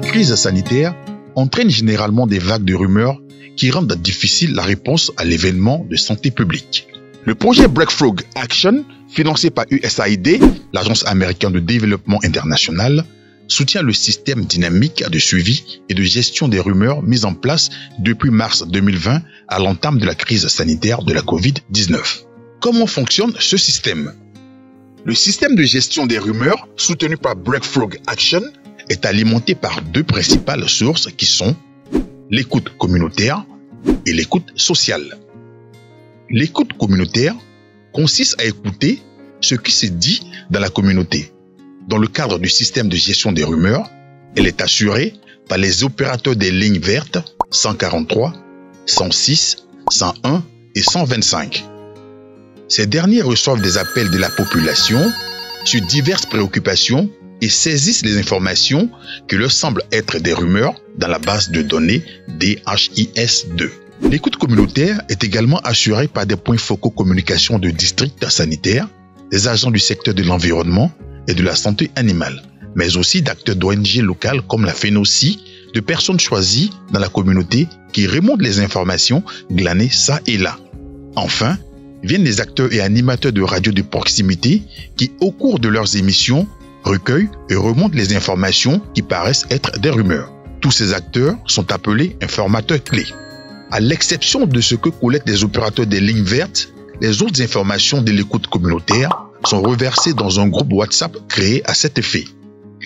Les crises sanitaires entraînent généralement des vagues de rumeurs qui rendent difficile la réponse à l'événement de santé publique. Le projet Breakthrough Action, financé par USAID, l'Agence américaine de développement international, soutient le système dynamique de suivi et de gestion des rumeurs mis en place depuis mars 2020 à l'entame de la crise sanitaire de la COVID-19. Comment fonctionne ce système? Le système de gestion des rumeurs soutenu par Breakthrough Action est alimenté par deux principales sources qui sont l'écoute communautaire et l'écoute sociale. L'écoute communautaire consiste à écouter ce qui se dit dans la communauté. Dans le cadre du système de gestion des rumeurs, elle est assurée par les opérateurs des lignes vertes 143, 106, 101 et 125. Ces derniers reçoivent des appels de la population sur diverses préoccupations et saisissent les informations qui leur semblent être des rumeurs dans la base de données DHIS2. L'écoute communautaire est également assurée par des points focaux communication de districts sanitaires, des agents du secteur de l'environnement et de la santé animale, mais aussi d'acteurs d'ONG locales comme la FENOCI, de personnes choisies dans la communauté qui remontent les informations glanées ça et là. Enfin, viennent les acteurs et animateurs de radio de proximité qui, au cours de leurs émissions, recueillent et remontent les informations qui paraissent être des rumeurs. Tous ces acteurs sont appelés informateurs clés. À l'exception de ce que collectent les opérateurs des lignes vertes, les autres informations de l'écoute communautaire sont reversées dans un groupe WhatsApp créé à cet effet.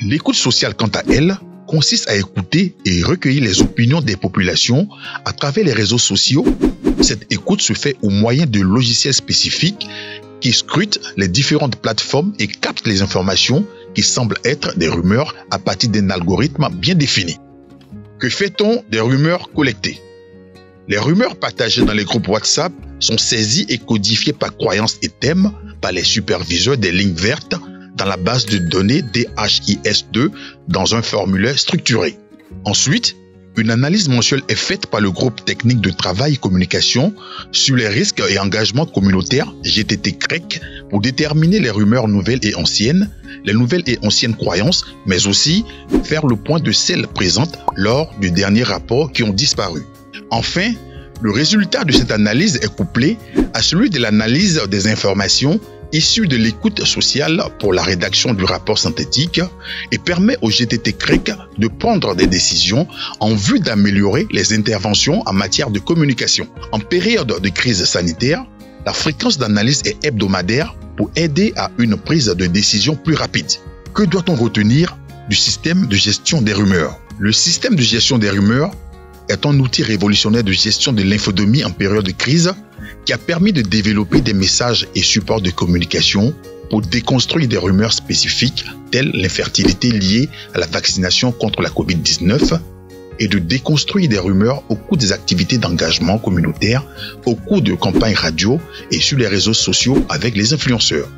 L'écoute sociale, quant à elle, consiste à écouter et recueillir les opinions des populations à travers les réseaux sociaux. Cette écoute se fait au moyen de logiciels spécifiques qui scrutent les différentes plateformes et captent les informations qui semblent être des rumeurs à partir d'un algorithme bien défini. Que fait-on des rumeurs collectées? Les rumeurs partagées dans les groupes WhatsApp sont saisies et codifiées par croyances et thèmes par les superviseurs des lignes vertes dans la base de données DHIS2 dans un formulaire structuré. Ensuite, une analyse mensuelle est faite par le groupe technique de travail et communication sur les risques et engagements communautaires GTT-CREC pour déterminer les rumeurs nouvelles et anciennes, les nouvelles et anciennes croyances, mais aussi faire le point de celles présentes lors du dernier rapport qui ont disparu. Enfin, le résultat de cette analyse est couplé à celui de l'analyse des informations issues de l'écoute sociale pour la rédaction du rapport synthétique et permet au GTT-CREC de prendre des décisions en vue d'améliorer les interventions en matière de communication. En période de crise sanitaire, la fréquence d'analyse est hebdomadaire pour aider à une prise de décision plus rapide. Que doit-on retenir du système de gestion des rumeurs? Le système de gestion des rumeurs est un outil révolutionnaire de gestion de l'infodémie en période de crise qui a permis de développer des messages et supports de communication pour déconstruire des rumeurs spécifiques telles l'infertilité liée à la vaccination contre la COVID-19 et de déconstruire des rumeurs au cours des activités d'engagement communautaire, au cours de campagnes radio et sur les réseaux sociaux avec les influenceurs.